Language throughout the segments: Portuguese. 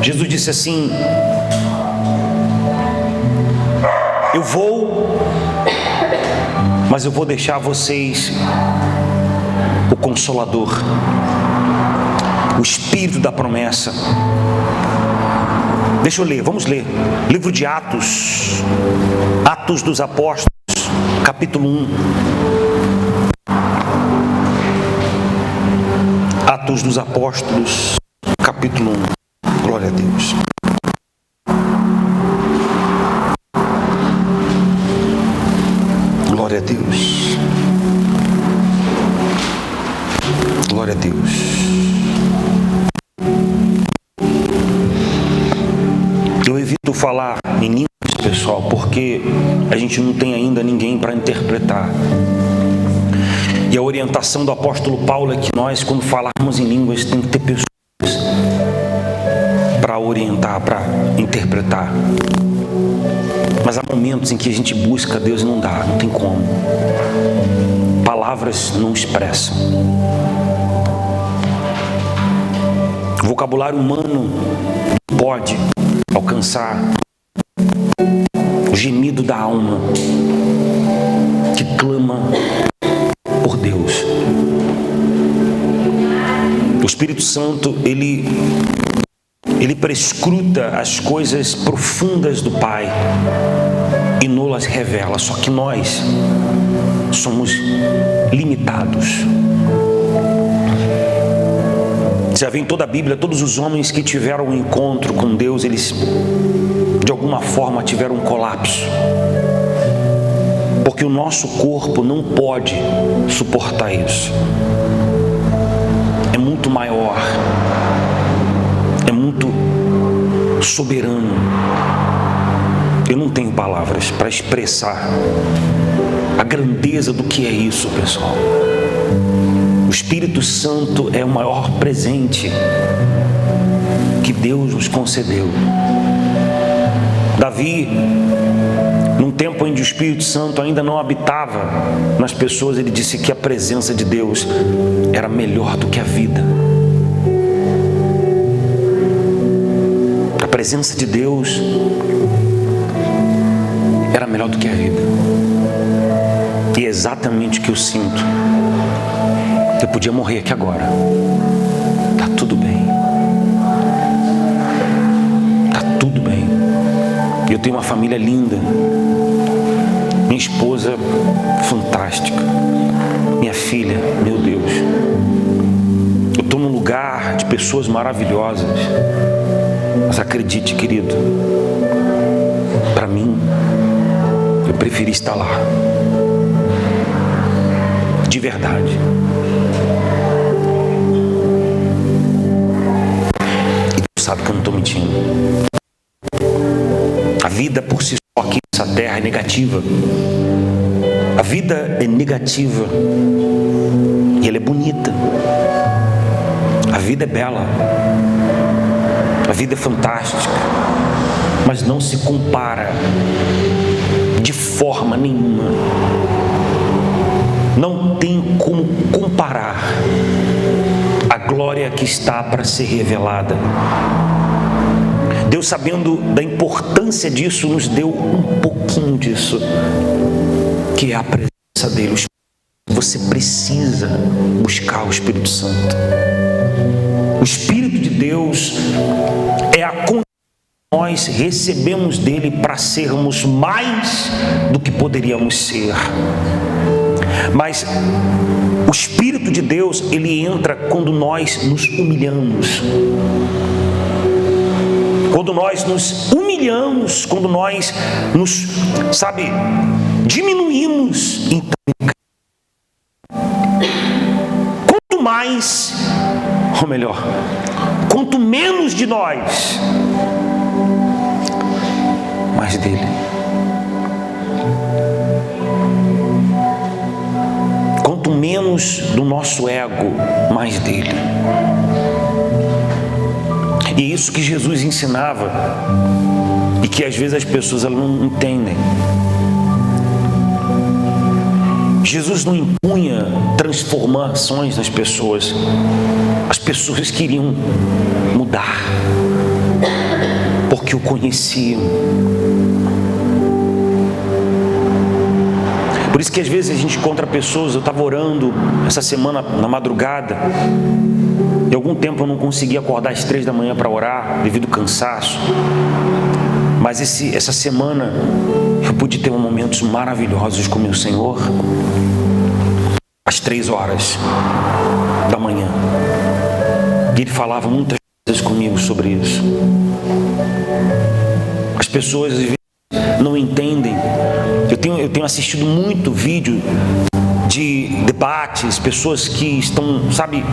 Jesus disse assim: eu vou, mas eu vou deixar a vocês o Consolador, o Espírito da promessa. Deixa eu ler, vamos ler. Livro de Atos, Atos dos Apóstolos, capítulo 1. Atos dos Apóstolos, capítulo 1. Glória a Deus. Glória a Deus. Glória a Deus. Eu evito falar em línguas, pessoal, porque a gente não tem ainda ninguém para interpretar. E a orientação do apóstolo Paulo é que nós, quando falarmos em línguas, tem que ter pessoas para orientar, para interpretar. Mas há momentos em que a gente busca Deus e não dá, não tem como. Palavras não expressam. O vocabulário humano pode alcançar o gemido da alma que clama por Deus. O Espírito Santo, ele prescruta as coisas profundas do Pai e nos revela. Só que nós somos limitados. Já vem toda a Bíblia, todos os homens que tiveram um encontro com Deus, eles de alguma forma tiveram um colapso. Porque o nosso corpo não pode suportar isso. É muito maior. É muito soberano. Eu não tenho palavras para expressar a grandeza do que é isso, pessoal. O Espírito Santo é o maior presente que Deus nos concedeu. Davi, num tempo onde o Espírito Santo ainda não habitava nas pessoas, ele disse que a presença de Deus era melhor do que a vida. A presença de Deus era melhor do que a vida. E é exatamente o que eu sinto. Eu podia morrer aqui agora. Tá tudo bem. Tá tudo bem. Eu tenho uma família linda. Minha esposa fantástica. Minha filha, meu Deus. Eu estou num lugar de pessoas maravilhosas. Mas acredite, querido, para mim, eu preferi estar lá. De verdade. E Deus sabe que eu não estou mentindo. A vida por si só aqui nessa terra é negativa. A vida é negativa e ela é bonita. A vida é bela. A vida é fantástica, mas não se compara de forma nenhuma. Não tem como comparar a glória que está para ser revelada. Deus, sabendo da importância disso, nos deu um pouquinho disso, que é a presença dele. Você precisa buscar o Espírito Santo. O Espírito de Deus é a condição que nós recebemos dele para sermos mais do que poderíamos ser. Mas o Espírito de Deus, ele entra quando nós nos humilhamos. Quando nós nos humilhamos, quando nós nos, diminuímos. Então, quanto mais, ou melhor, quanto menos de nós, mais dele. Quanto menos do nosso ego, mais dele. E isso que Jesus ensinava, e que às vezes as pessoas elas não entendem. Jesus não impunha transformações nas pessoas. As pessoas queriam mudar. porque o conheciam. Por isso que às vezes a gente encontra pessoas. Eu estava orando essa semana na madrugada, e algum tempo eu não consegui acordar às 3 da manhã para orar, devido ao cansaço. Mas essa semana eu pude ter momentos maravilhosos com meu Senhor, às 3 horas da manhã. E Ele falava muitas coisas comigo sobre isso. As pessoas às vezes não entendem. Eu tenho assistido muito vídeo de debates, pessoas que estão, sabe,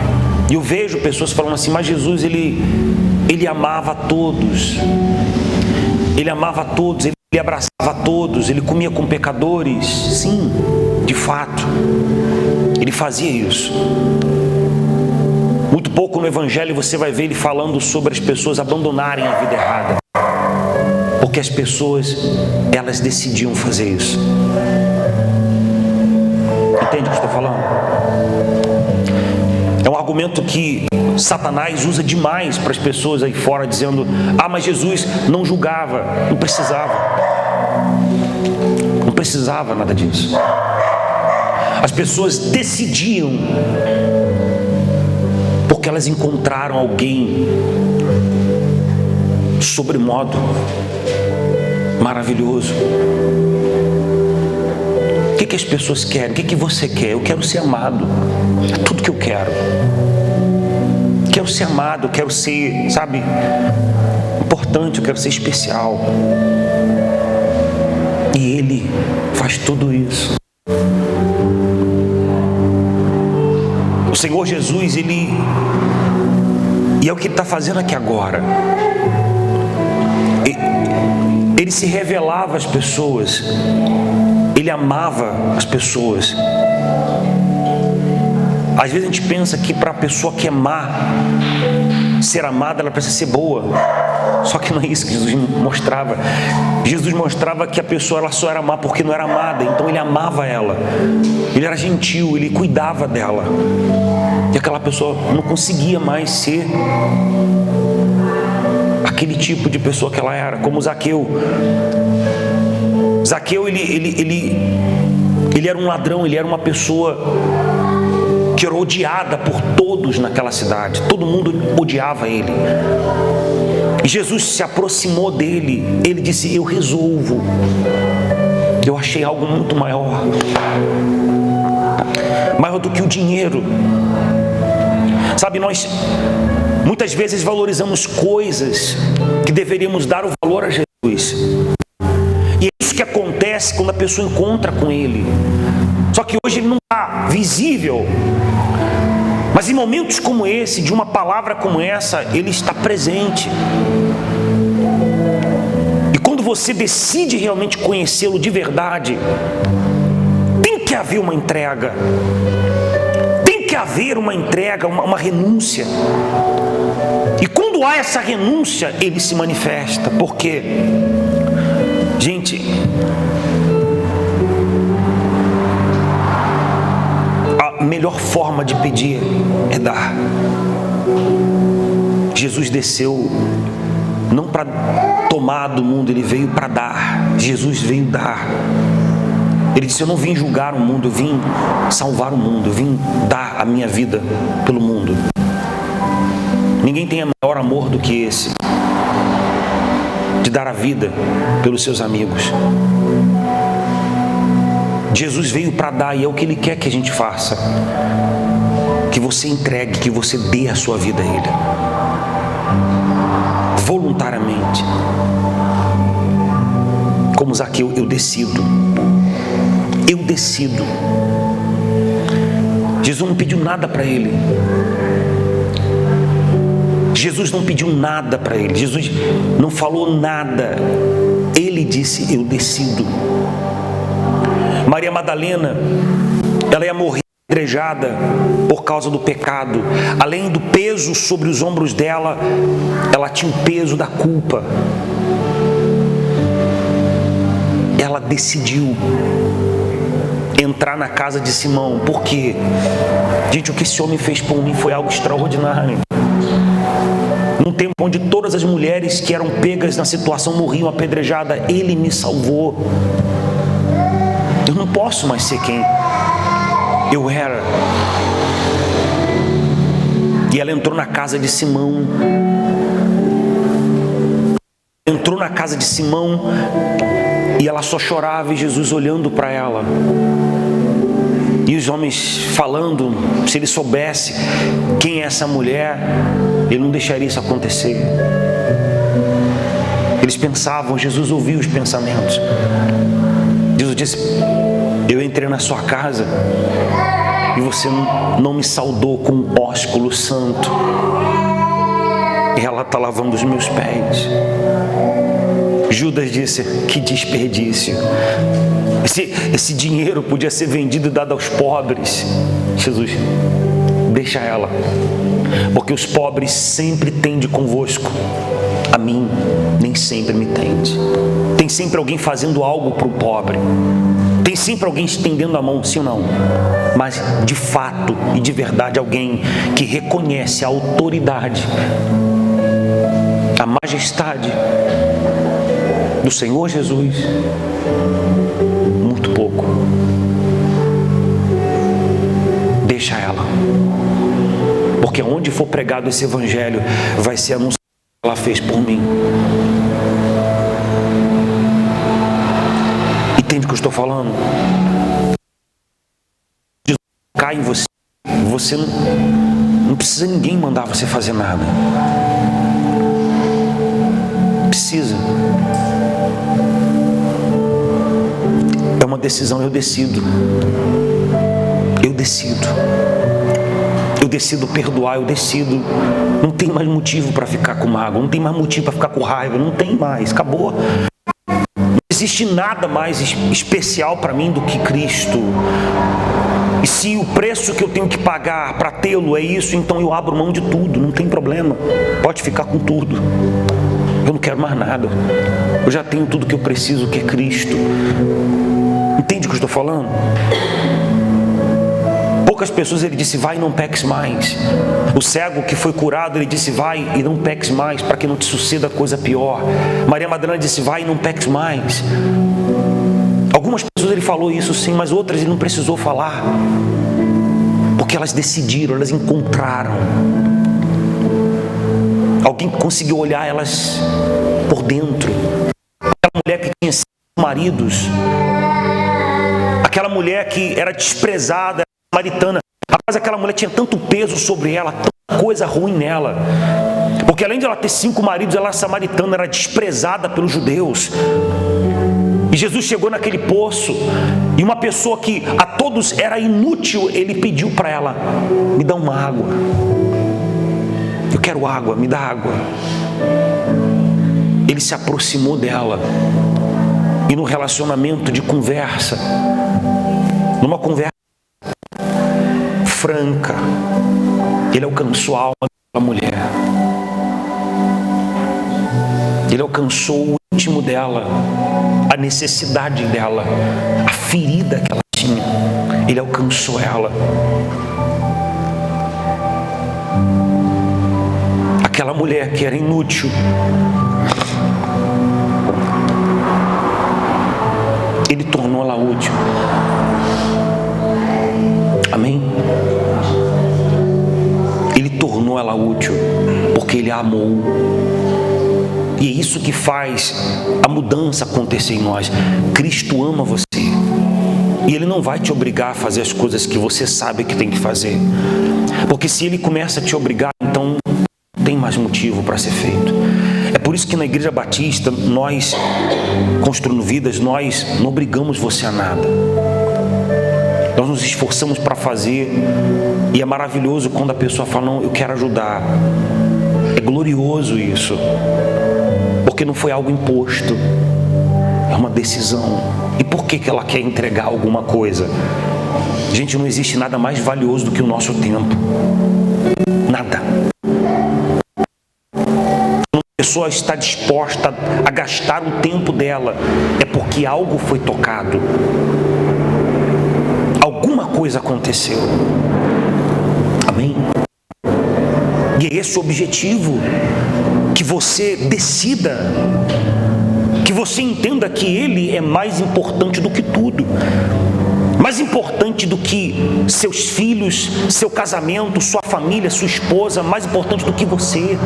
e eu vejo pessoas falando assim: mas Jesus, ele amava a todos, ele amava a todos, ele abraçava a todos, ele comia com pecadores. Sim, de fato, ele fazia isso. Muito pouco no Evangelho você vai ver ele falando sobre as pessoas abandonarem a vida errada, porque as pessoas, elas decidiam fazer isso. Entende o que eu estou falando? É um argumento que Satanás usa demais para as pessoas aí fora, dizendo: ah, mas Jesus não julgava. Não precisava. Não precisava nada disso. As pessoas decidiam porque elas encontraram alguém sobremodo maravilhoso. O que as pessoas querem? O que você quer? Eu quero ser amado. É tudo que eu quero. Quero ser amado, quero ser, sabe, importante, eu quero ser especial. E Ele faz tudo isso. O Senhor Jesus, e é o que Ele está fazendo aqui agora. Ele se revelava às pessoas. Ele amava as pessoas. Às vezes a gente pensa que para a pessoa que é má, ser amada, ela precisa ser boa. Só que não é isso que Jesus mostrava. Jesus mostrava que a pessoa, ela só era má porque não era amada. Então Ele amava ela. Ele era gentil, Ele cuidava dela. E aquela pessoa não conseguia mais ser aquele tipo de pessoa que ela era, como Zaqueu. Zaqueu, ele era um ladrão, ele era uma pessoa que era odiada por todos naquela cidade. Todo mundo odiava ele. E Jesus se aproximou dele. Ele disse: eu resolvo. Eu achei algo muito maior do que o dinheiro. Sabe, nós muitas vezes valorizamos coisas que deveríamos dar o valor a Jesus. E é isso que acontece quando a pessoa encontra com Ele. Só que hoje Ele não está visível. Mas em momentos como esse, de uma palavra como essa, Ele está presente. E quando você decide realmente conhecê-lo de verdade, tem que haver uma entrega. Tem que haver uma entrega, uma renúncia. E quando há essa renúncia, Ele se manifesta. Porque, gente, a melhor forma de pedir é dar. Jesus desceu não para tomar do mundo, Ele veio para dar. Jesus veio dar. Ele disse: eu não vim julgar o mundo, eu vim salvar o mundo, eu vim dar a minha vida pelo mundo. Ninguém tem maior amor do que esse, de dar a vida pelos seus amigos. Jesus veio para dar, e é o que Ele quer que a gente faça. Que você entregue, que você dê a sua vida a Ele, voluntariamente. Como Zaqueu, eu decido. Eu decido. Jesus não pediu nada para ele. Jesus não pediu nada para ele. Jesus não falou nada. Ele disse: eu decido. Maria Madalena, ela ia morrer apedrejada por causa do pecado. Além do peso sobre os ombros dela, ela tinha o peso da culpa. Ela decidiu entrar na casa de Simão. Por quê? Gente, o que esse homem fez por mim foi algo extraordinário. Num tempo onde todas as mulheres que eram pegas na situação morriam apedrejadas, Ele me salvou. Eu não posso mais ser quem eu era. E ela entrou na casa de Simão. Entrou na casa de Simão e ela só chorava, e Jesus olhando para ela. E os homens falando, se ele soubesse quem é essa mulher, ele não deixaria isso acontecer. Eles pensavam, Jesus ouviu os pensamentos. Jesus disse: eu entrei na sua casa e você não me saudou com um ósculo santo. E ela está lavando os meus pés. Judas disse: que desperdício. Esse dinheiro podia ser vendido e dado aos pobres. Jesus: deixa ela, porque os pobres sempre tende convosco, a mim nem sempre me tende. Tem sempre alguém fazendo algo para o pobre, tem sempre alguém estendendo a mão, sim ou não? Mas de fato e de verdade, alguém que reconhece a autoridade, a majestade do Senhor Jesus, muito pouco. Deixa ela, porque onde for pregado esse evangelho, vai ser anunciado o que ela fez por mim. Entende o que eu estou falando? Jesus cai em você. Você não precisa ninguém mandar você fazer nada. Precisa. É uma decisão. Eu decido. Eu decido perdoar, eu decido. Não tem mais motivo para ficar com mágoa, não tem mais motivo para ficar com raiva, não tem mais, acabou. Não existe nada mais especial para mim do que Cristo. E se o preço que eu tenho que pagar para tê-lo é isso, então eu abro mão de tudo, não tem problema. Pode ficar com tudo. Eu não quero mais nada. Eu já tenho tudo que eu preciso, que é Cristo. Entende o que eu estou falando? Poucas pessoas ele disse: vai e não peques mais. O cego que foi curado, ele disse: vai e não peques mais, para que não te suceda coisa pior. Maria Madalena disse: vai e não peques mais. Algumas pessoas ele falou isso sim, mas outras ele não precisou falar, porque elas decidiram, elas encontraram alguém que conseguiu olhar elas por dentro. Aquela mulher que tinha 5 maridos, aquela mulher que era desprezada, samaritana. Rapaz, aquela mulher tinha tanto peso sobre ela, tanta coisa ruim nela, porque além de ela ter 5 maridos, ela era samaritana, era desprezada pelos judeus. E Jesus chegou naquele poço, e uma pessoa que a todos era inútil, ele pediu para ela: me dá uma água, eu quero água, me dá água. Ele se aproximou dela, e no relacionamento de conversa, numa conversa franca, ele alcançou a alma da mulher. Ele alcançou o íntimo dela, a necessidade dela, a ferida que ela tinha. Ele alcançou ela. Aquela mulher que era inútil, ele tornou ela útil. Amém? Ele tornou ela útil, porque ele a amou. E é isso que faz a mudança acontecer em nós. Cristo ama você, e Ele não vai te obrigar a fazer as coisas que você sabe que tem que fazer, porque se Ele começa a te obrigar, então não tem mais motivo para ser feito. É por isso que na Igreja Batista, nós, Construindo Vidas, nós não obrigamos você a nada. Nós nos esforçamos para fazer, e é maravilhoso quando a pessoa fala: não, eu quero ajudar. É glorioso isso, porque não foi algo imposto, é uma decisão. E por que ela quer entregar alguma coisa? Gente, não existe nada mais valioso do que o nosso tempo. Nada. Quando a pessoa está disposta a gastar o tempo dela, é porque algo foi tocado, alguma coisa aconteceu. Amém? E é esse o objetivo, que você decida, que você entenda que Ele é mais importante do que tudo, mais importante do que seus filhos, seu casamento, sua família, sua esposa, mais importante do que você.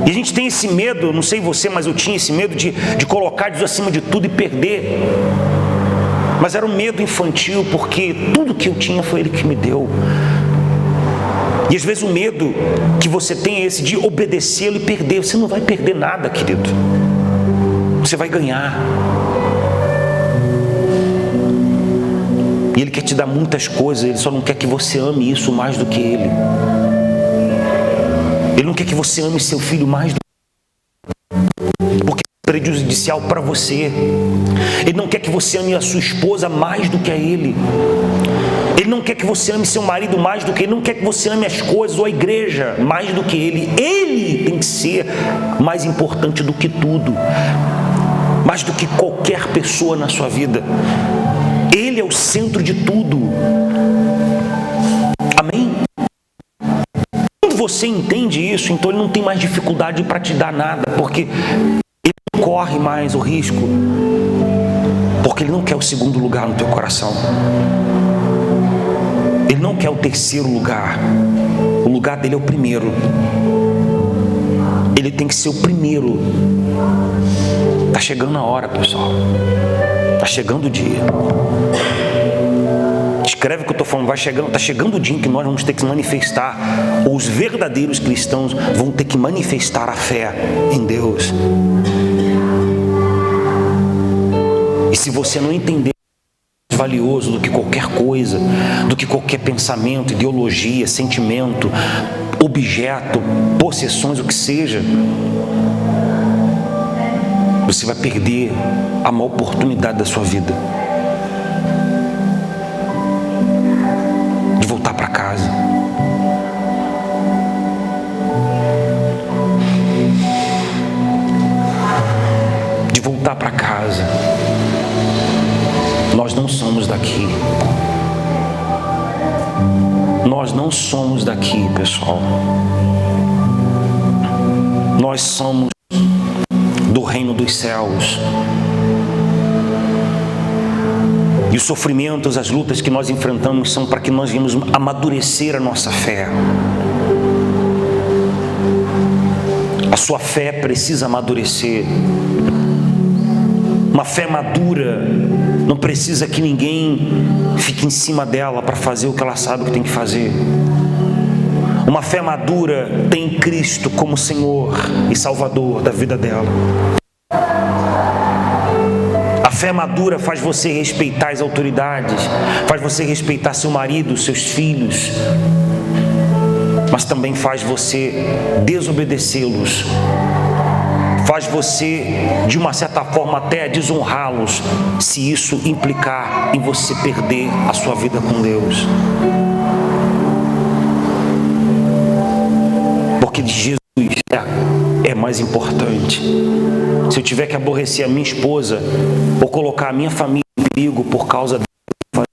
E a gente tem esse medo, não sei você, mas eu tinha esse medo de colocar Deus acima de tudo e perder. Mas era um medo infantil, porque tudo que eu tinha foi Ele que me deu. E às vezes o medo que você tem é esse de obedecê-lo e perder. Você não vai perder nada, querido. Você vai ganhar. E Ele quer te dar muitas coisas, Ele só não quer que você ame isso mais do que Ele. Ele não quer que você ame seu filho mais do que Ele, porque é prejudicial para você. Ele não quer que você ame a sua esposa mais do que a Ele. Ele não quer que você ame seu marido mais do que Ele. Ele não quer que você ame as coisas ou a igreja mais do que Ele. Ele tem que ser mais importante do que tudo, mais do que qualquer pessoa na sua vida. Ele é o centro de tudo. Amém? Quando você entende isso, então Ele não tem mais dificuldade para te dar nada, porque Ele não corre mais o risco, porque Ele não quer o segundo lugar no teu coração. Ele não quer o terceiro lugar. O lugar dele é o primeiro. Ele tem que ser o primeiro. Está chegando a hora, pessoal. Está chegando o dia. Escreve o que eu estou falando. Está chegando o dia em que nós vamos ter que manifestar. Os verdadeiros cristãos vão ter que manifestar a fé em Deus. E se você não entender valioso do que qualquer coisa, do que qualquer pensamento, ideologia, sentimento, objeto, possessões, o que seja, você vai perder a maior oportunidade da sua vida de voltar para casa. De voltar para casa. Nós não somos daqui. Nós não somos daqui, pessoal. Nós somos do reino dos céus. E os sofrimentos, as lutas que nós enfrentamos são para que nós venhamos amadurecer a nossa fé. A sua fé precisa amadurecer. Uma fé madura não precisa que ninguém fique em cima dela para fazer o que ela sabe que tem que fazer. Uma fé madura tem Cristo como Senhor e Salvador da vida dela. A fé madura faz você respeitar as autoridades, faz você respeitar seu marido, seus filhos, mas também faz você desobedecê-los. Faz você, de uma certa forma, até desonrá-los, se isso implicar em você perder a sua vida com Deus. Porque Jesus é mais importante. Se eu tiver que aborrecer a minha esposa ou colocar a minha família em perigo por causa dela,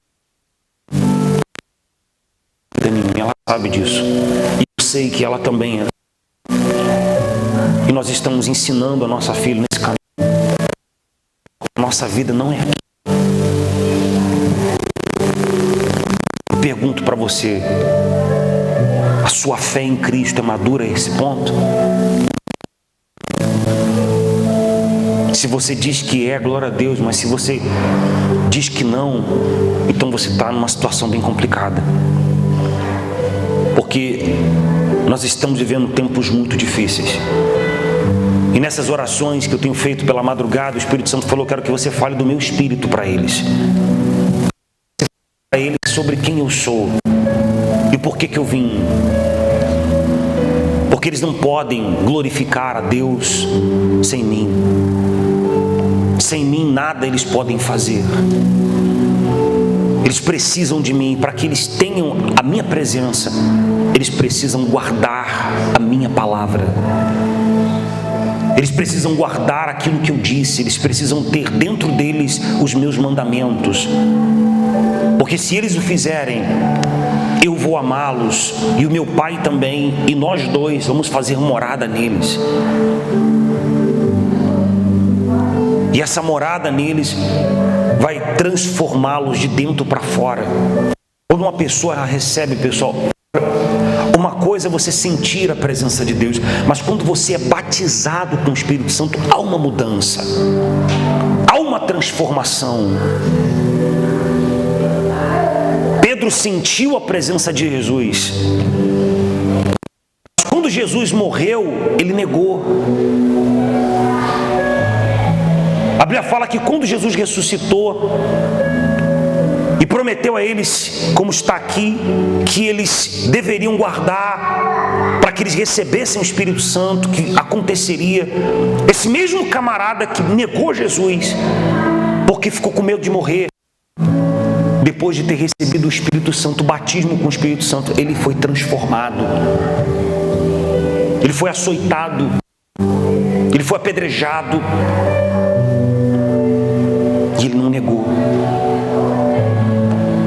ela sabe disso. E eu sei que ela também é. E nós estamos ensinando a nossa filha nesse caminho. A nossa vida não é aqui. Eu pergunto para você, a sua fé em Cristo é madura a esse ponto? Se você diz que é, glória a Deus, mas se você diz que não, então você está numa situação bem complicada. Porque nós estamos vivendo tempos muito difíceis. E nessas orações que eu tenho feito pela madrugada, o Espírito Santo falou: quero que você fale do meu espírito para eles. Para eles sobre quem eu sou e por que eu vim. Porque eles não podem glorificar a Deus sem mim. Sem mim nada eles podem fazer. Eles precisam de mim. Para que eles tenham a minha presença, eles precisam guardar a minha palavra. Eles precisam guardar aquilo que eu disse. Eles precisam ter dentro deles os meus mandamentos. Porque se eles o fizerem, eu vou amá-los, e o meu Pai também, e nós dois vamos fazer morada neles. E essa morada neles vai transformá-los de dentro para fora. Quando uma pessoa recebe, pessoal, uma coisa é você sentir a presença de Deus, mas quando você é batizado com o Espírito Santo, há uma mudança, há uma transformação. Pedro sentiu a presença de Jesus. Quando Jesus morreu, ele negou. A Bíblia fala que quando Jesus ressuscitou e prometeu a eles, como está aqui, que eles deveriam guardar para que eles recebessem o Espírito Santo, que aconteceria, esse mesmo camarada que negou Jesus, porque ficou com medo de morrer, depois de ter recebido o Espírito Santo, o batismo com o Espírito Santo, ele foi transformado, ele foi açoitado, ele foi apedrejado, e ele não negou.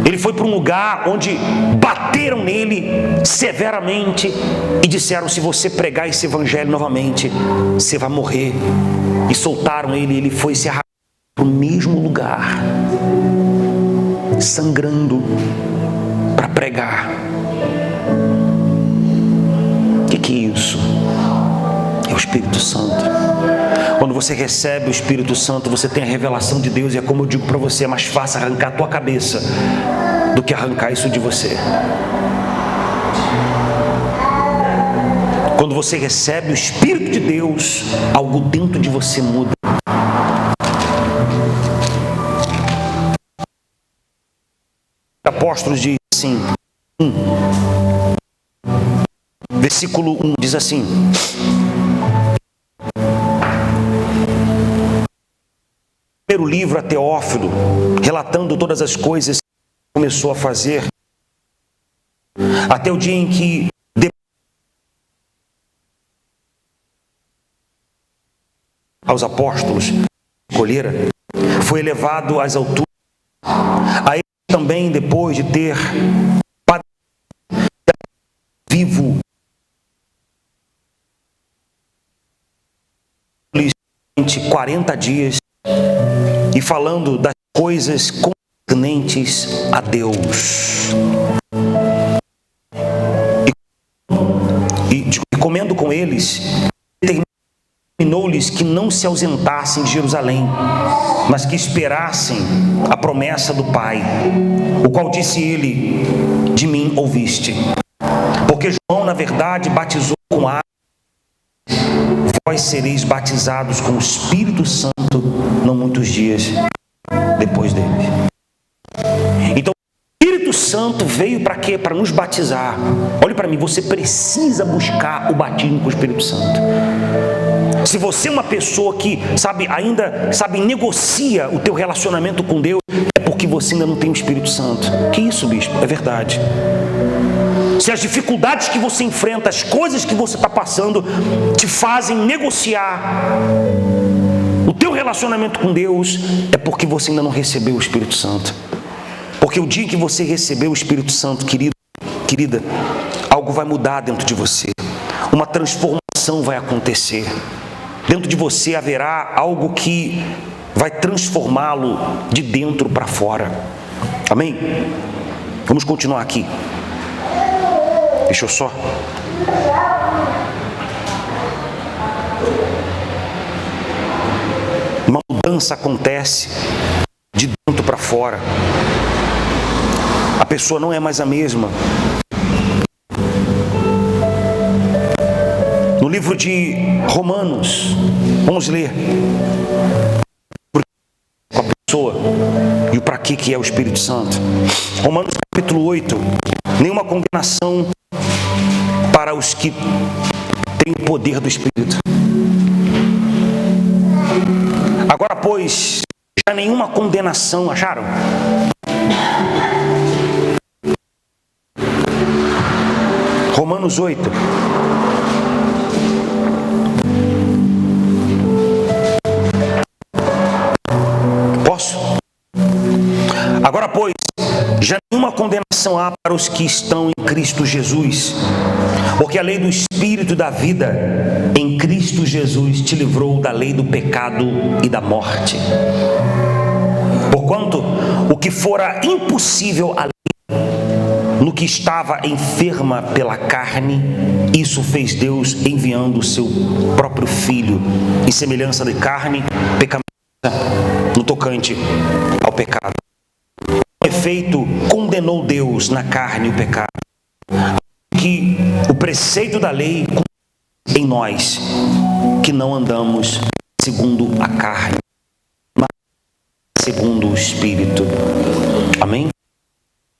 Ele foi para um lugar onde bateram nele severamente e disseram: se você pregar esse evangelho novamente, você vai morrer. E soltaram ele, e ele foi se arrastar para o mesmo lugar, sangrando, para pregar. O que é isso? É o Espírito Santo. Quando você recebe o Espírito Santo, você tem a revelação de Deus, e é como eu digo para você, é mais fácil arrancar a tua cabeça do que arrancar isso de você. Quando você recebe o Espírito de Deus, algo dentro de você muda. Apóstolos diz assim, versículo 1 diz assim: primeiro livro a Teófilo, relatando todas as coisas que começou a fazer, até o dia em que aos apóstolos escolhera, foi elevado às alturas. A ele também, depois de ter vivo 40 dias, e falando das coisas concernentes a Deus, e comendo com eles, determinou-lhes que não se ausentassem de Jerusalém, mas que esperassem a promessa do Pai, o qual disse ele: de mim ouviste. Porque João, na verdade, batizou com água, vós sereis batizados com o Espírito Santo não muitos dias depois dele. Então, o Espírito Santo veio para quê? Para nos batizar. Olhe para mim, você precisa buscar o batismo com o Espírito Santo. Se você é uma pessoa que, ainda negocia o teu relacionamento com Deus, é porque você ainda não tem o Espírito Santo. Que isso, bispo? É verdade. Se as dificuldades que você enfrenta, as coisas que você está passando, te fazem negociar o teu relacionamento com Deus, é porque você ainda não recebeu o Espírito Santo. Porque o dia que você receber o Espírito Santo, querido, querida, algo vai mudar dentro de você. Uma transformação vai acontecer. Dentro de você haverá algo que vai transformá-lo de dentro para fora. Amém? Vamos continuar aqui. Deixa eu só. Uma mudança acontece de dentro para fora. A pessoa não é mais a mesma. No livro de Romanos, vamos ler com a pessoa e o para que é o Espírito Santo. Romanos capítulo 8. Nenhuma condenação para os que têm o poder do Espírito. Agora, pois, já nenhuma condenação, acharam? Romanos 8. Posso? Agora, pois, já nenhuma condenação há para os que estão em Cristo Jesus, porque a lei do Espírito da vida em Cristo Jesus te livrou da lei do pecado e da morte. Porquanto o que fora impossível à lei, no que estava enferma pela carne, isso fez Deus enviando o seu próprio Filho, em semelhança de carne pecaminosa, no tocante ao pecado. Com efeito, condenou Deus na carne o pecado, que o preceito da lei em nós, que não andamos segundo a carne, mas segundo o Espírito. Amém?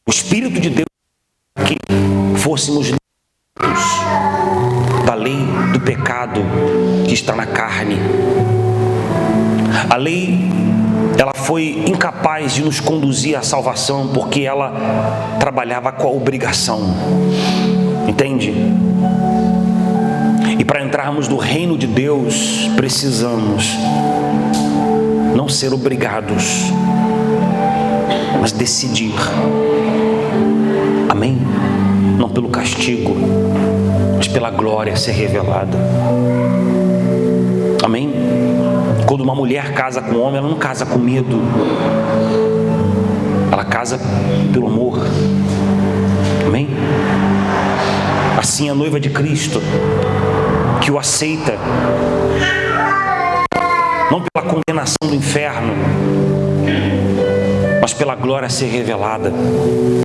O Espírito de Deus que fôssemos livres da lei do pecado que está na carne. A lei, ela foi incapaz de nos conduzir à salvação, porque ela trabalhava com a obrigação. Entende? E para entrarmos no reino de Deus, precisamos não ser obrigados, mas decidir. Amém? Não pelo castigo, mas pela glória ser revelada. Amém? Quando uma mulher casa com um homem, ela não casa com medo, ela casa pelo amor. Amém? Assim a noiva de Cristo, que o aceita, não pela condenação do inferno, mas pela glória a ser revelada.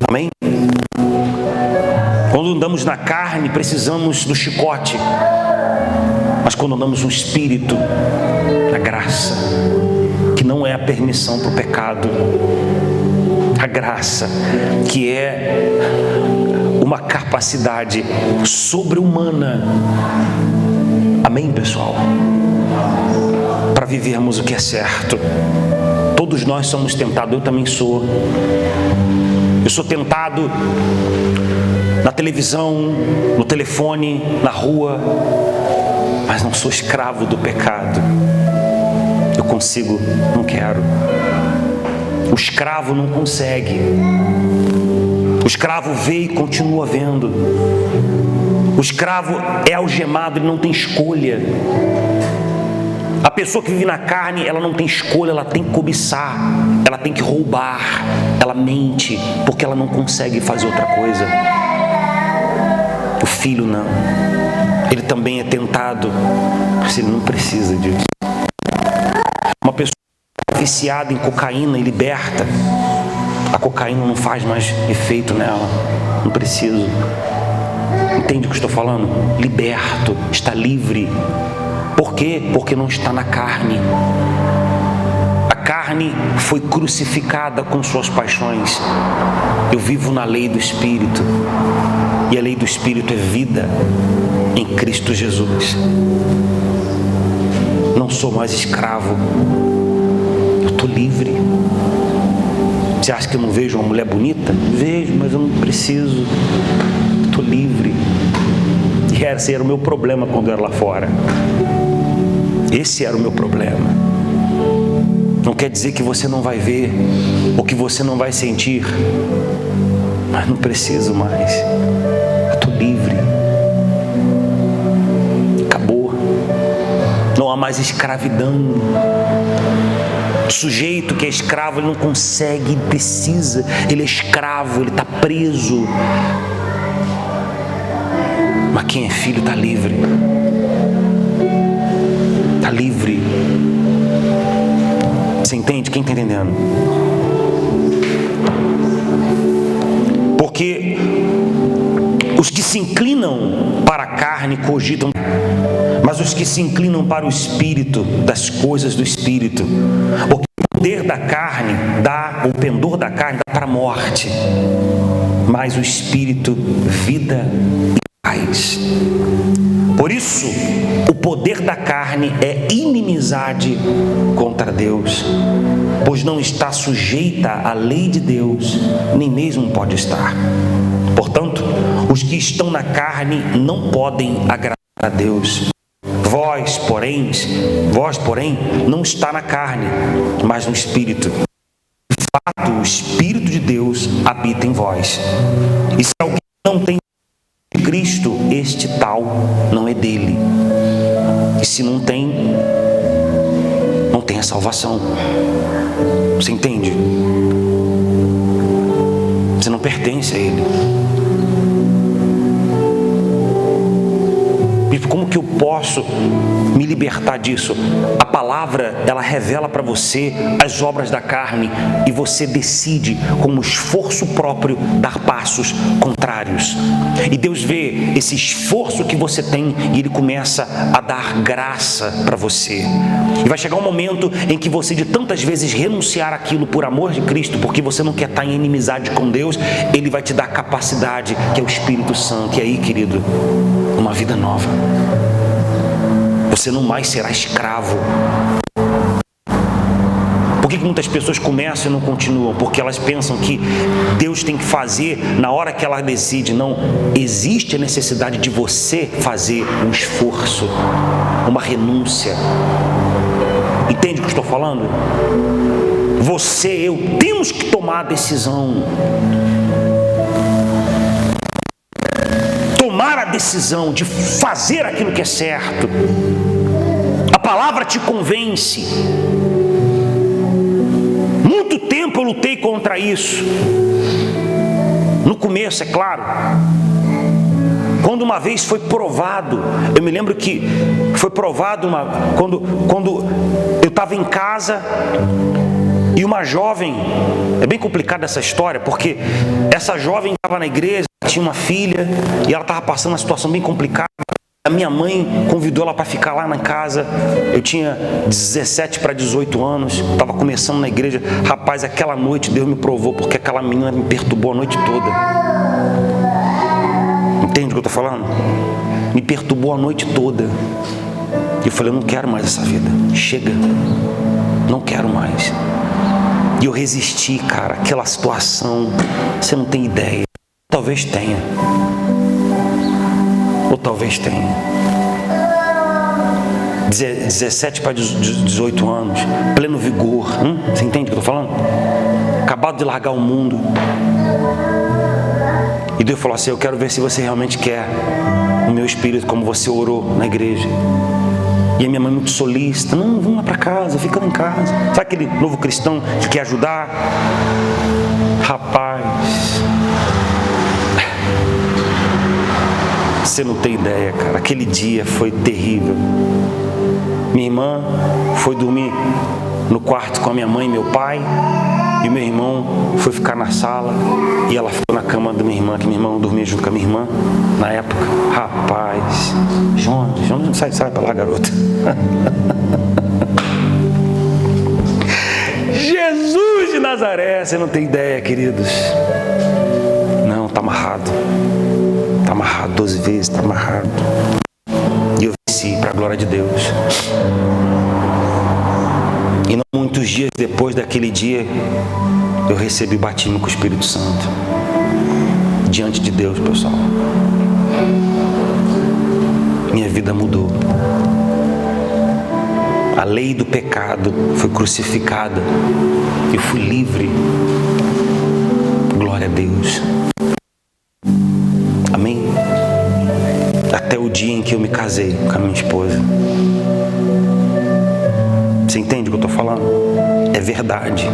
Amém? Quando andamos na carne, precisamos do chicote, mas quando andamos no Espírito, a graça, que não é a permissão para o pecado, a graça, que é uma capacidade sobre-humana. Amém, pessoal? Para vivermos o que é certo. Todos nós somos tentados, eu também sou. Eu sou tentado na televisão, no telefone, na rua, mas não sou escravo do pecado. Eu consigo, não quero. O escravo não consegue. O escravo vê e continua vendo. O escravo é algemado, ele não tem escolha. A pessoa que vive na carne, ela não tem escolha, ela tem que cobiçar, ela tem que roubar, ela mente, porque ela não consegue fazer outra coisa. O filho não. Ele também é tentado, mas ele não precisa disso. Uma pessoa viciada em cocaína e liberta, a cocaína não faz mais efeito nela, não preciso. Entende o que eu estou falando? Liberto, está livre. Por quê? Porque não está na carne. A carne foi crucificada com suas paixões. Eu vivo na lei do Espírito, e a lei do Espírito é vida em Cristo Jesus. Não sou mais escravo, eu estou livre. Você acha que eu não vejo uma mulher bonita? Vejo, mas eu não preciso. Estou livre. E esse era o meu problema quando eu era lá fora. Esse era o meu problema. Não quer dizer que você não vai ver, ou que você não vai sentir, mas não preciso mais. Eu estou livre. Acabou. Não há mais escravidão. O sujeito que é escravo, ele não consegue, ele precisa, ele é escravo, ele está preso. Mas quem é filho está livre. Está livre. Você entende? Quem está entendendo? Porque os que se inclinam para a carne cogitam, mas os que se inclinam para o Espírito, das coisas do Espírito. Porque o poder da carne o pendor da carne dá para a morte, mas o Espírito, vida e paz. Por isso, o poder da carne é inimizade contra Deus, pois não está sujeita à lei de Deus, nem mesmo pode estar. Portanto, os que estão na carne não podem agradar a Deus. Vós, porém, não está na carne, mas no Espírito. De fato, Espírito de Deus habita em vós. E se alguém não tem Cristo, este tal não é dele. E se não tem, não tem a salvação. Você entende? Você não pertence a Ele. Como que eu posso me libertar disso? A palavra, ela revela para você as obras da carne e você decide, com um esforço próprio, dar passos contrários. E Deus vê esse esforço que você tem e Ele começa a dar graça para você. E vai chegar um momento em que você, de tantas vezes renunciar àquilo por amor de Cristo, porque você não quer estar em inimizade com Deus, Ele vai te dar capacidade, que é o Espírito Santo. E aí, querido, uma vida nova. Você não mais será escravo. Por que muitas pessoas começam e não continuam? Porque elas pensam que Deus tem que fazer na hora que ela decide. Não, existe a necessidade de você fazer um esforço, uma renúncia. Entende o que eu estou falando? Você, eu, temos que tomar a decisão. Tomar a decisão de fazer aquilo que é certo. A palavra te convence. Muito tempo eu lutei contra isso. No começo, é claro. Quando uma vez foi provado, eu me lembro que foi provado quando eu estava em casa e uma jovem, é bem complicada essa história, porque essa jovem estava na igreja, tinha uma filha e ela estava passando uma situação bem complicada. A minha mãe convidou ela para ficar lá na casa. Eu tinha 17 para 18 anos, estava começando na igreja. Rapaz, aquela noite Deus me provou, porque aquela menina me perturbou a noite toda. Entende o que eu estou falando? Me perturbou a noite toda. E eu falei, eu não quero mais essa vida. Chega. Não quero mais. E eu resisti, cara, aquela situação. Você não tem ideia. Talvez tenha. Ou talvez tenha. 17 para 18 anos, pleno vigor. Você entende o que eu estou falando? Acabado de largar o mundo. E Deus falou assim, eu quero ver se você realmente quer o meu espírito, como você orou na igreja. E a minha mãe muito solícita, não, vamos lá para casa, fica lá em casa. Sabe aquele novo cristão que quer ajudar? Rapaz, você não tem ideia, cara. Aquele dia foi terrível. Minha irmã foi dormir no quarto com a minha mãe e meu pai. E meu irmão foi ficar na sala. E ela ficou na cama da minha irmã, que minha irmã dormia junto com a minha irmã na época. Rapaz, Jonas, sai pra lá, garota. Jesus de Nazaré, você não tem ideia, queridos. Não, tá amarrado. Está amarrado 12 vezes, está amarrado. E eu venci, para a glória de Deus. E não muitos dias depois daquele dia, eu recebi batismo com o Espírito Santo. Diante de Deus, pessoal. Minha vida mudou. A lei do pecado foi crucificada. Eu fui livre. Glória a Deus. Amém? Até o dia em que eu me casei com a minha esposa. Você entende o que eu estou falando? É verdade.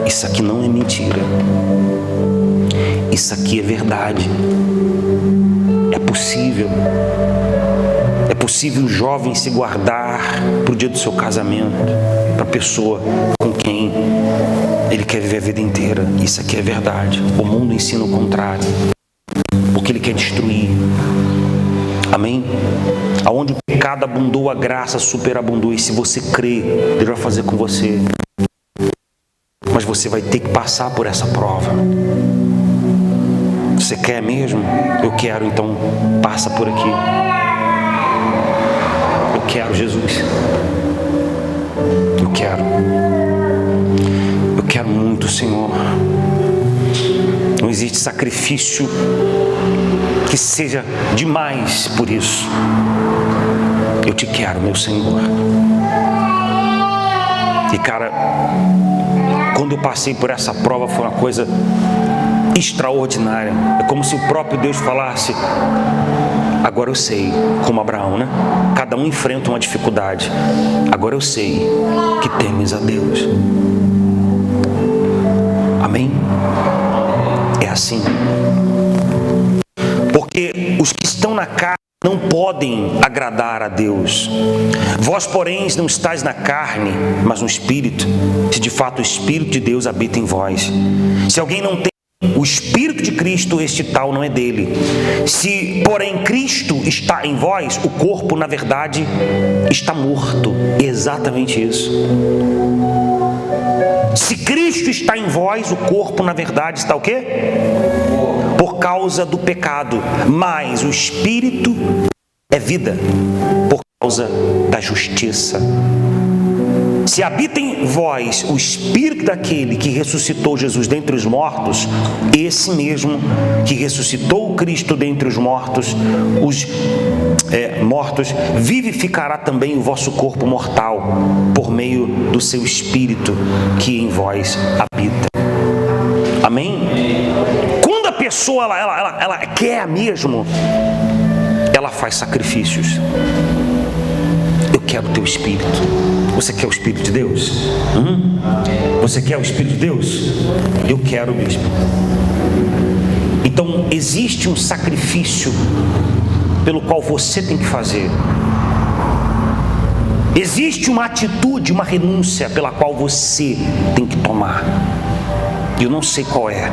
Isso aqui não é mentira. Isso aqui é verdade. É possível. É possível um jovem se guardar para o dia do seu casamento, para a pessoa com quem ele quer viver a vida inteira. Isso aqui é verdade. O mundo ensina o contrário. Porque ele quer destruir. Amém? Aonde o pecado abundou, a graça superabundou. E se você crê, Deus vai fazer com você. Mas você vai ter que passar por essa prova. Você quer mesmo? Eu quero, então passa por aqui. Eu quero, Jesus. Eu quero. Eu quero muito, Senhor. Não existe sacrifício que seja demais por isso. Eu te quero, meu Senhor. E cara, quando eu passei por essa prova foi uma coisa extraordinária. É como se o próprio Deus falasse: agora eu sei, como Abraão, né? Cada um enfrenta uma dificuldade. Agora eu sei que temes a Deus. Amém? É assim. Porque os que estão na carne não podem agradar a Deus. Vós, porém, não estáis na carne, mas no Espírito, se de fato o Espírito de Deus habita em vós. Se alguém não tem o Espírito de Cristo, este tal não é dele. Se, porém, Cristo está em vós, o corpo, na verdade, está morto. Exatamente isso. Se Cristo está em vós, o corpo, na verdade, está o quê? Por causa do pecado. Mas o Espírito é vida, por causa da justiça. Se habita em vós o Espírito daquele que ressuscitou Jesus dentre os mortos, esse mesmo que ressuscitou Cristo dentre os mortos, vivificará também o vosso corpo mortal, por meio do seu Espírito que em vós habita. Amém? Quando a pessoa ela quer mesmo, ela faz sacrifícios. Eu quero o teu Espírito. Você quer o Espírito de Deus? Você quer o Espírito de Deus? Eu quero, bispo. Então existe um sacrifício pelo qual você tem que fazer. Existe uma atitude, uma renúncia pela qual você tem que tomar. Eu não sei qual é.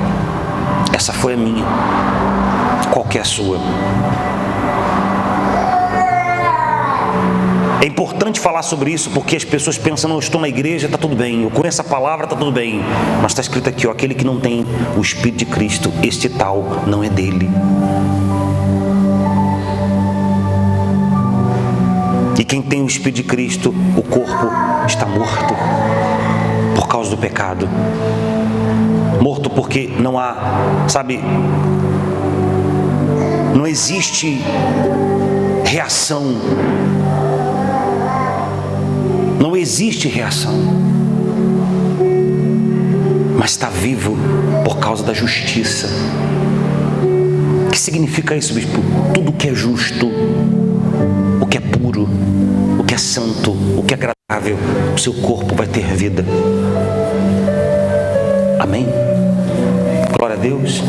Essa foi a minha. Qual que é a sua? É importante falar sobre isso porque as pessoas pensam: não, eu estou na igreja, está tudo bem, eu conheço a palavra, está tudo bem. Mas está escrito aqui, ó, aquele que não tem o Espírito de Cristo, este tal não é dele. E quem tem o Espírito de Cristo, o corpo está morto por causa do pecado. Morto porque não há, não existe reação. Não existe reação. Mas está vivo por causa da justiça. O que significa isso, bispo? Tudo que é justo, o que é puro, o que é santo, o que é agradável, o seu corpo vai ter vida. Amém? Glória a Deus.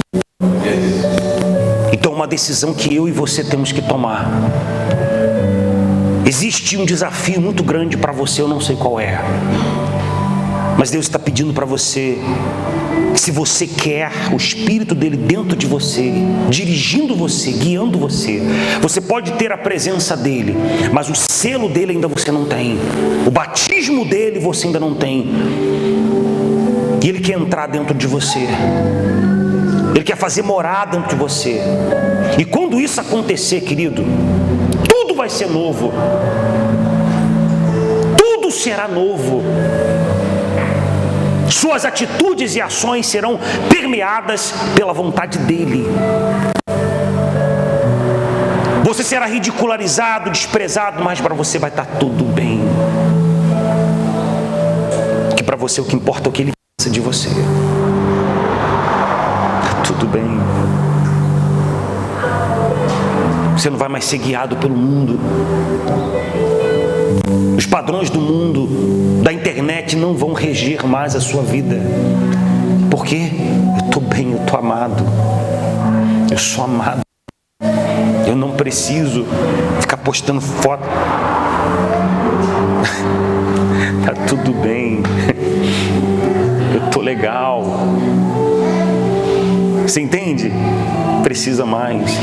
Então, uma decisão que eu e você temos que tomar. Existe um desafio muito grande para você, eu não sei qual é. Mas Deus está pedindo para você, que se você quer o Espírito dele dentro de você, dirigindo você, guiando você, você pode ter a presença dele, mas o selo dele ainda você não tem. O batismo dele você ainda não tem. E ele quer entrar dentro de você. Ele quer fazer morada dentro de você. E quando isso acontecer, querido, tudo vai ser novo. Tudo será novo. Suas atitudes e ações serão permeadas pela vontade dele. Você será ridicularizado, desprezado, mas para você vai estar tudo bem. Que para você o que importa é o que ele pensa de você. Está tudo bem. Você não vai mais ser guiado pelo mundo. Os padrões do mundo, da internet, não vão reger mais a sua vida. Por quê? Eu estou bem, eu estou amado. Eu sou amado. Eu não preciso ficar postando foto. Tá tudo bem. Eu estou legal. Você entende? Precisa mais.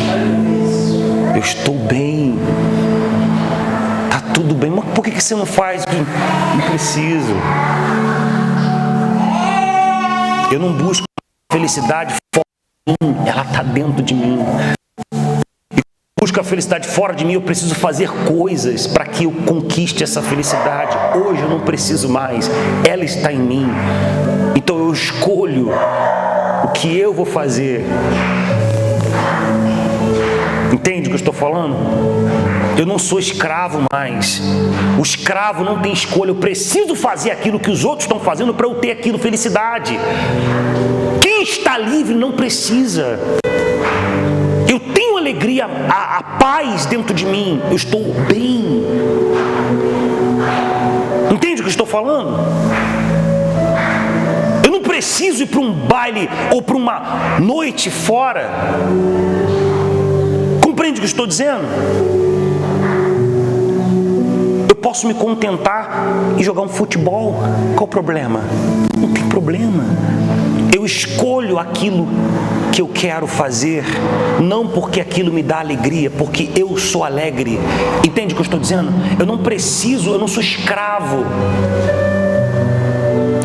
Eu estou bem. Tá tudo bem. Mas por que você não faz? Não preciso. Eu não busco felicidade fora de mim. Ela está dentro de mim. E busco a felicidade fora de mim. Eu preciso fazer coisas para que eu conquiste essa felicidade. Hoje eu não preciso mais. Ela está em mim. Então eu escolho o que eu vou fazer. Entende o que eu estou falando? Eu não sou escravo mais. O escravo não tem escolha. Eu preciso fazer aquilo que os outros estão fazendo para eu ter aquilo, felicidade. Quem está livre não precisa. Eu tenho alegria, a paz dentro de mim. Eu estou bem. Entende o que eu estou falando? Eu não preciso ir para um baile ou para uma noite fora. Compreende o que eu estou dizendo? Eu posso me contentar e jogar um futebol. Qual o problema? Não tem problema. Eu escolho aquilo que eu quero fazer, não porque aquilo me dá alegria, porque eu sou alegre. Entende o que eu estou dizendo? Eu não preciso, eu não sou escravo.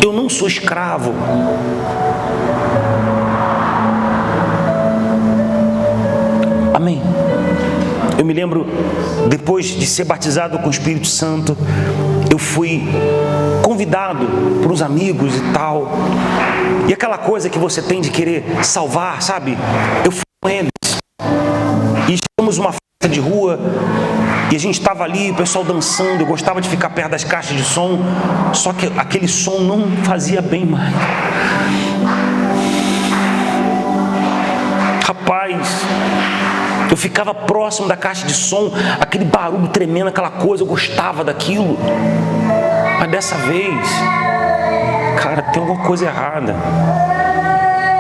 Eu não sou escravo. Amém. Eu me lembro, depois de ser batizado com o Espírito Santo, eu fui convidado por uns amigos e tal. E aquela coisa que você tem de querer salvar, sabe? Eu fui com eles. E estamos numa festa de rua. E a gente estava ali, o pessoal dançando. Eu gostava de ficar perto das caixas de som. Só que aquele som não fazia bem mais. Rapaz, eu ficava próximo da caixa de som, aquele barulho tremendo, aquela coisa, eu gostava daquilo. Mas dessa vez, cara, tem alguma coisa errada.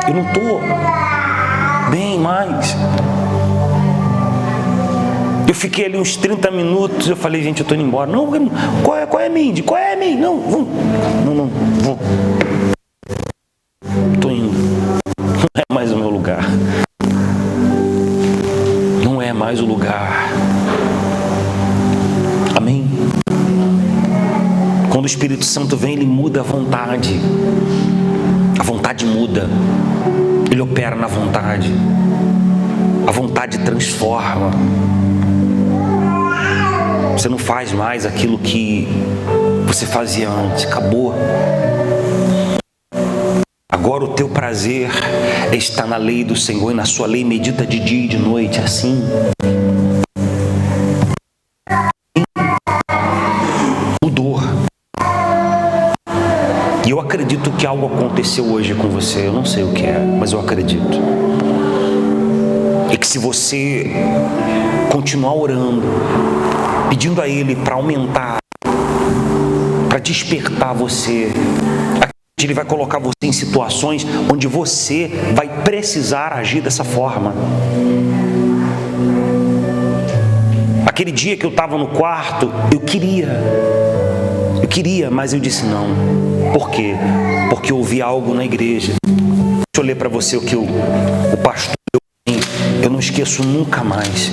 Eu não estou bem mais. Eu fiquei ali uns 30 minutos, eu falei, gente, eu estou indo embora. Não, qual é, Mindy? Qual é, Mindy? Não, vou. Estou indo. Não é mais o meu lugar. Não é mais o lugar. Amém? Quando o Espírito Santo vem, ele muda a vontade. A vontade muda. Ele opera na vontade. A vontade transforma. Você não faz mais aquilo que você fazia antes. Acabou. Agora o teu prazer é estar na lei do Senhor, e na sua lei medita de dia e de noite, assim. Mudou. E eu acredito que algo aconteceu hoje com você. Eu não sei o que é, mas eu acredito. E que se você continuar orando, pedindo a Ele para aumentar, para despertar você, Ele vai colocar você em situações onde você vai precisar agir dessa forma. Aquele dia que eu estava no quarto, eu queria, mas eu disse não. Por quê? Porque eu ouvi algo na igreja. Deixa eu ler para você o que o pastor deu. Eu não esqueço nunca mais.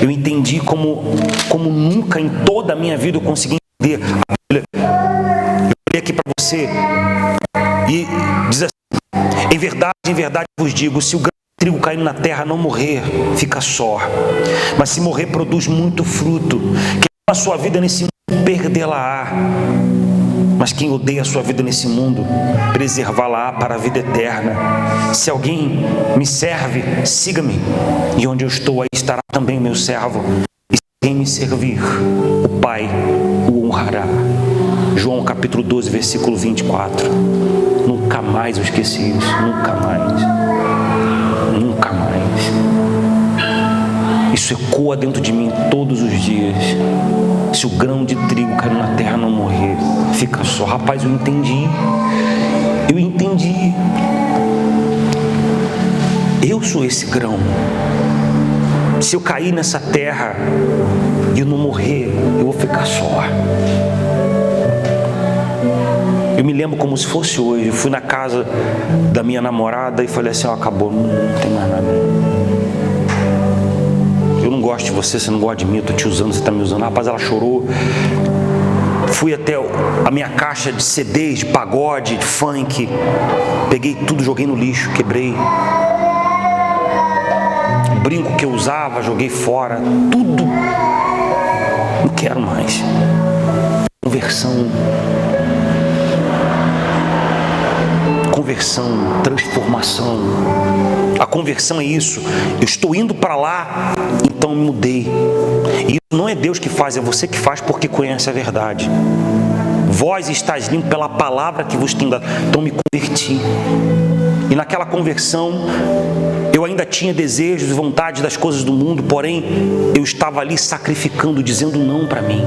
Eu entendi como nunca em toda a minha vida eu consegui entender a Bíblia. Aqui para você e diz assim: em verdade vos digo, se o grão de trigo caindo na terra não morrer, fica só, mas se morrer produz muito fruto. Quem ama a sua vida nesse mundo perdê-la-á, mas quem odeia a sua vida nesse mundo preservá-la-á para a vida eterna. Se alguém me serve, siga-me, e onde eu estou, aí estará também o meu servo, e se alguém me servir, o Pai o honrará. João capítulo 12, versículo 24. Nunca mais eu esqueci isso. Nunca mais. Nunca mais. Isso ecoa dentro de mim todos os dias. Se o grão de trigo cair na terra não morrer, fica só. Rapaz, eu entendi. Eu sou esse grão. Se eu cair nessa terra e eu não morrer, eu vou ficar só. Eu me lembro como se fosse hoje. Eu fui na casa da minha namorada e falei assim: acabou, não tem mais nada. Eu não gosto de você, você não gosta de mim, eu estou te usando, você está me usando. Rapaz, ela chorou. Fui até a minha caixa de CDs, de pagode, de funk. Peguei tudo, joguei no lixo, quebrei. O brinco que eu usava, joguei fora. Tudo. Não quero mais. Conversão, transformação. A conversão é isso. Eu estou indo para lá, então me mudei. E isso não é Deus que faz, é você que faz porque conhece a verdade. Vós estáis limpos pela palavra que vos tenho dado. Então me converti. E naquela conversão, eu ainda tinha desejos e vontade das coisas do mundo, porém, eu estava ali sacrificando, dizendo não para mim.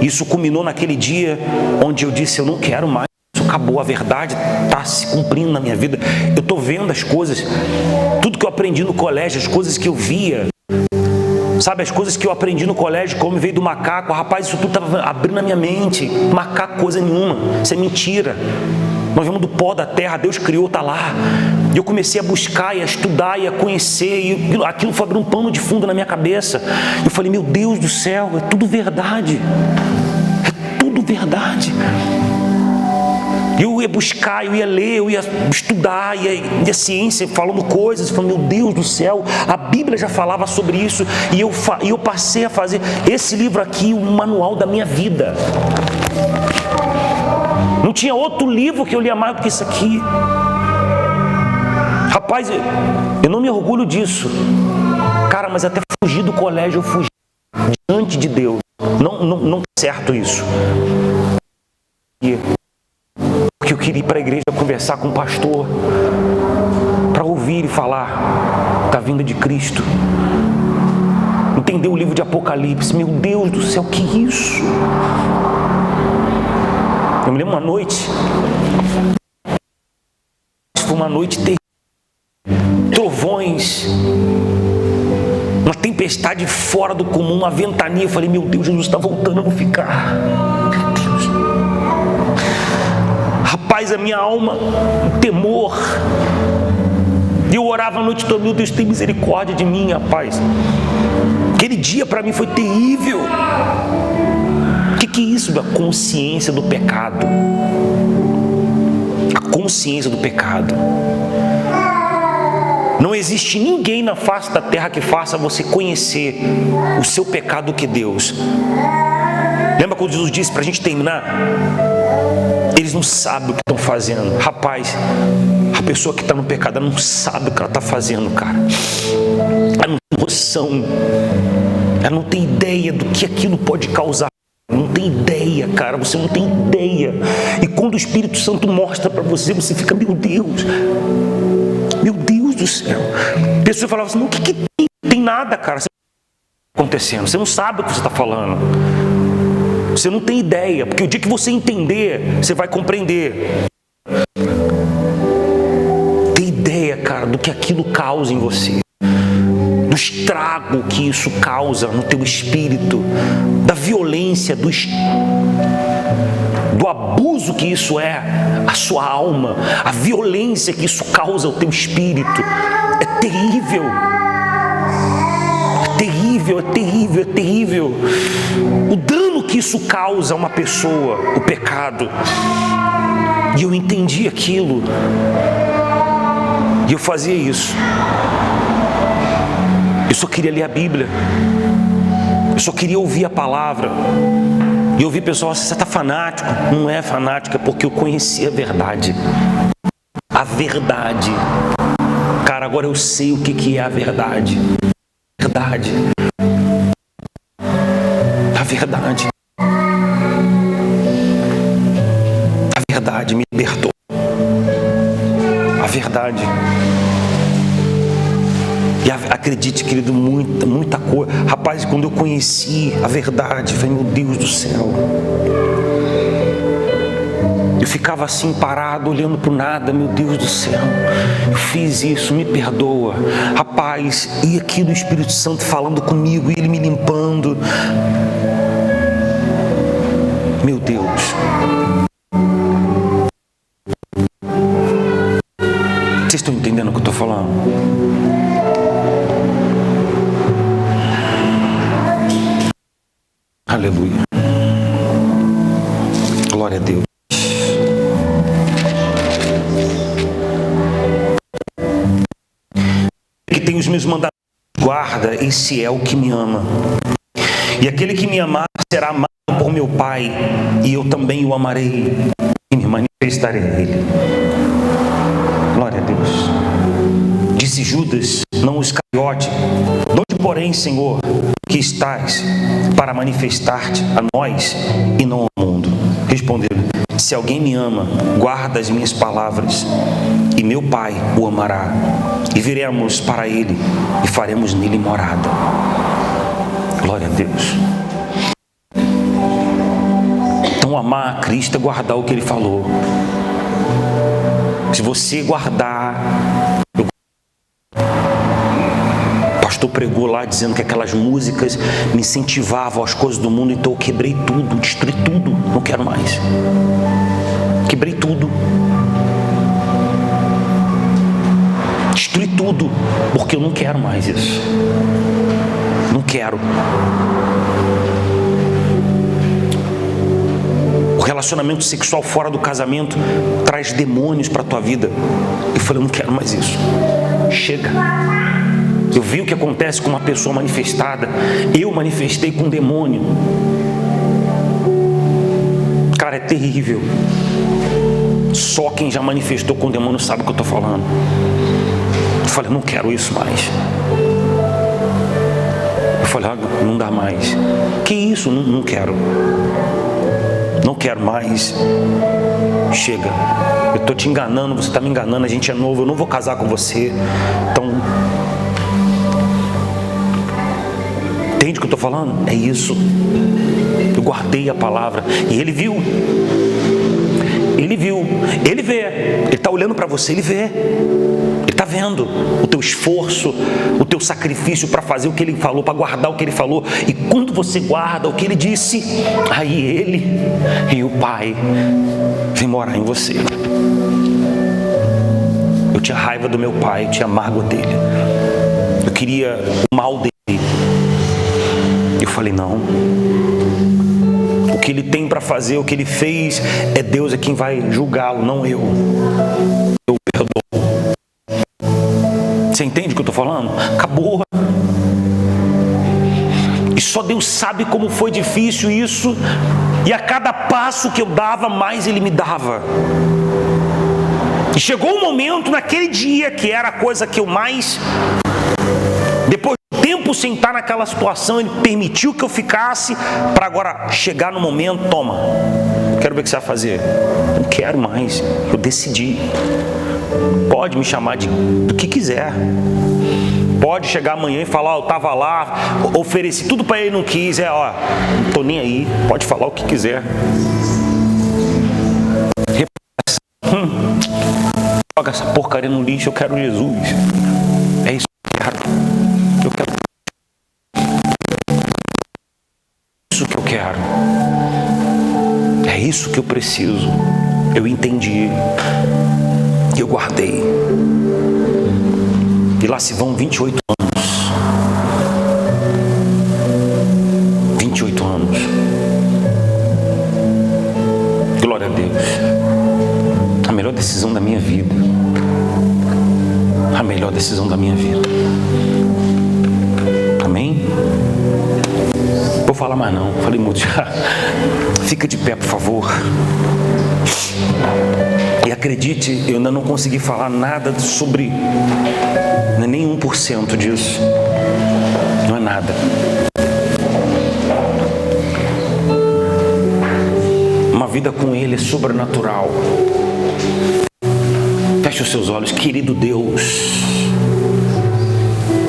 Isso culminou naquele dia onde eu disse, eu não quero mais, isso acabou, a verdade está se cumprindo na minha vida. Eu estou vendo as coisas, tudo que eu aprendi no colégio, as coisas que eu via, sabe, as coisas que eu aprendi no colégio, como veio do macaco, rapaz, isso tudo estava abrindo a minha mente. Macaco coisa nenhuma, isso é mentira. Nós vamos do pó da terra, Deus criou, está lá. E eu comecei a buscar e a estudar e a conhecer, e aquilo foi abrindo um pano de fundo na minha cabeça. Eu falei, meu Deus do céu, é tudo verdade. É tudo verdade. Eu ia buscar, eu ia ler, eu ia estudar, e a ciência falando coisas, falando, meu Deus do céu, a Bíblia já falava sobre isso, e eu passei a fazer esse livro aqui, o manual da minha vida. Não tinha outro livro que eu lia mais do que isso aqui. Rapaz, eu não me orgulho disso. Cara, mas até fugir do colégio, eu fugi diante de Deus. Não é certo isso. Porque eu queria ir para a igreja conversar com o pastor, para ouvir e falar da vinda de Cristo. Entender o livro de Apocalipse. Meu Deus do céu, que isso? Eu me lembro uma noite, foi uma noite terrível, trovões, uma tempestade fora do comum, uma ventania. Eu falei, meu Deus, Jesus está voltando, eu vou ficar. Meu Deus. Rapaz, a minha alma, um temor. E eu orava a noite toda, meu Deus, tem misericórdia de mim, rapaz. Aquele dia para mim foi terrível. O que é isso? A consciência do pecado. A consciência do pecado. Não existe ninguém na face da terra que faça você conhecer o seu pecado do que Deus. Lembra quando Jesus disse, para a gente terminar, eles não sabem o que estão fazendo. Rapaz, a pessoa que está no pecado, ela não sabe o que ela está fazendo, cara. Ela não tem noção. Ela não tem ideia do que aquilo pode causar. Não tem ideia, cara, você não tem ideia. E quando o Espírito Santo mostra para você, você fica, meu Deus do céu. A pessoa falava assim, o que tem? Não tem nada, cara, acontecendo. Você não sabe o que você está falando. Você não tem ideia, porque o dia que você entender, você vai compreender. Tem ideia, cara, do que aquilo causa em você. Do estrago que isso causa no teu espírito, da violência, do abuso que isso é a sua alma, a violência que isso causa ao teu espírito. É terrível. É terrível, é terrível, é terrível. O dano que isso causa a uma pessoa, o pecado. E eu entendi aquilo. E eu fazia isso. Eu só queria ler a Bíblia. Eu só queria ouvir a palavra. E eu ouvi pessoal, você está fanático. Não é fanático, é porque eu conheci a verdade. A verdade. Cara, agora eu sei o que é a verdade. Verdade. A verdade. A verdade me libertou. A verdade. E acredite, querido, muita coisa. Rapaz, quando eu conheci a verdade, eu falei, meu Deus do céu. Eu ficava assim parado, olhando para o nada, meu Deus do céu. Eu fiz isso, me perdoa. Rapaz, e aqui do Espírito Santo falando comigo, e Ele me limpando. Meu Deus. Vocês estão entendendo o que eu estou falando? Aleluia. Glória a Deus. Que tem os meus mandamentos, guarda, esse é o que me ama. E aquele que me amar será amado por meu Pai, e eu também o amarei e me manifestarei a Ele. Glória a Deus. esse Judas, não o Iscariote. De onde, porém, Senhor, que estás para manifestar-te a nós e não ao mundo? Respondeu-lhe: se alguém me ama, guarda as minhas palavras, e meu Pai o amará, e viremos para ele e faremos nele morada. Glória a Deus. Então, amar a Cristo é guardar o que Ele falou. Se você guardar, o pastor pregou lá dizendo que aquelas músicas me incentivavam às coisas do mundo, então eu quebrei tudo, destruí tudo, não quero mais. Quebrei tudo. Destruí tudo, porque eu não quero mais isso. Não quero. O relacionamento sexual fora do casamento traz demônios para a tua vida. Eu falei: eu não quero mais isso. Chega. Eu vi o que acontece com uma pessoa manifestada. Eu manifestei com um demônio. Cara, é terrível. Só quem já manifestou com o demônio sabe o que eu estou falando. Eu falei: eu não quero isso mais. Eu falei: não dá mais. Que isso? Não quero. Não quero mais. Chega. Eu estou te enganando, você está me enganando, a gente é novo, eu não vou casar com você. Então, entende o que eu estou falando? É isso. Eu guardei a palavra. E ele viu. Ele viu. Ele vê. Ele está olhando para você, ele vê. Ele está vendo o teu esforço, o teu sacrifício para fazer o que Ele falou, para guardar o que Ele falou. E quando você guarda o que Ele disse, aí Ele e o Pai vem morar em você. Eu tinha raiva do meu pai, eu tinha mágoa dele. Eu queria o mal dele. Eu falei: não. O que ele tem para fazer, o que ele fez, é Deus quem vai julgá-lo, não eu. Eu perdoo. Você entende o que eu estou falando? Acabou. E só Deus sabe como foi difícil isso. E a cada passo que eu dava, mais Ele me dava. E chegou um momento naquele dia que era a coisa que eu mais... Depois de tempo sem estar naquela situação, Ele permitiu que eu ficasse, para agora chegar no momento: toma, quero ver o que você vai fazer. Não quero mais, eu decidi. Pode me chamar do que quiser. Pode chegar amanhã e falar: eu estava lá, ofereci tudo para ele, não quis. Não estou nem aí, pode falar o que quiser. Joga essa porcaria no lixo, eu quero Jesus. É isso que eu quero. Eu quero isso que eu quero. É isso que eu preciso. Eu entendi. Eu guardei. E lá se vão 28 anos. 28 anos. Glória a Deus. A melhor decisão da minha vida. A melhor decisão da minha vida. Amém? Vou falar mais não. Falei muito já. Fica de pé, por favor. E acredite, eu ainda não consegui falar nada sobre, nem 1% disso. Não é nada. Uma vida com Ele é sobrenatural. Feche os seus olhos, querido Deus.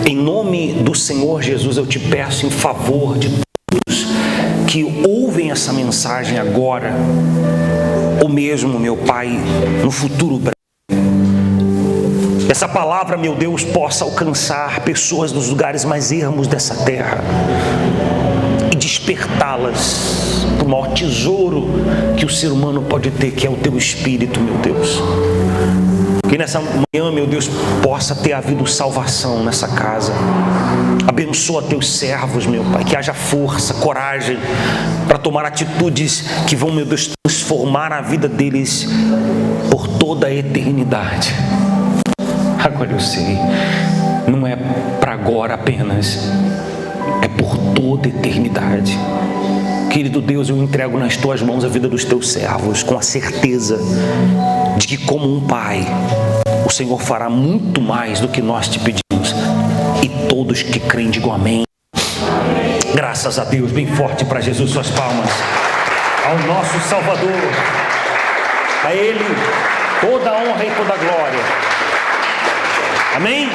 Em nome do Senhor Jesus, eu te peço em favor de todos que ouvem essa mensagem agora, ou mesmo, meu Pai, no futuro breve. Essa palavra, meu Deus, possa alcançar pessoas nos lugares mais ermos dessa terra e despertá-las para o maior tesouro que o ser humano pode ter, que é o teu Espírito, meu Deus. Que nessa manhã, meu Deus, possa ter havido salvação nessa casa. Abençoa teus servos, meu Pai, que haja força, coragem para tomar atitudes que vão, meu Deus, transformar a vida deles por toda a eternidade. Agora eu sei, não é para agora apenas, é por toda a eternidade. Querido Deus, eu entrego nas tuas mãos a vida dos teus servos, com a certeza de que, como um pai, o Senhor fará muito mais do que nós te pedimos. E todos que creem digam amém. Graças a Deus, bem forte para Jesus, suas palmas. Ao nosso Salvador, a Ele toda a honra e toda a glória. Amém?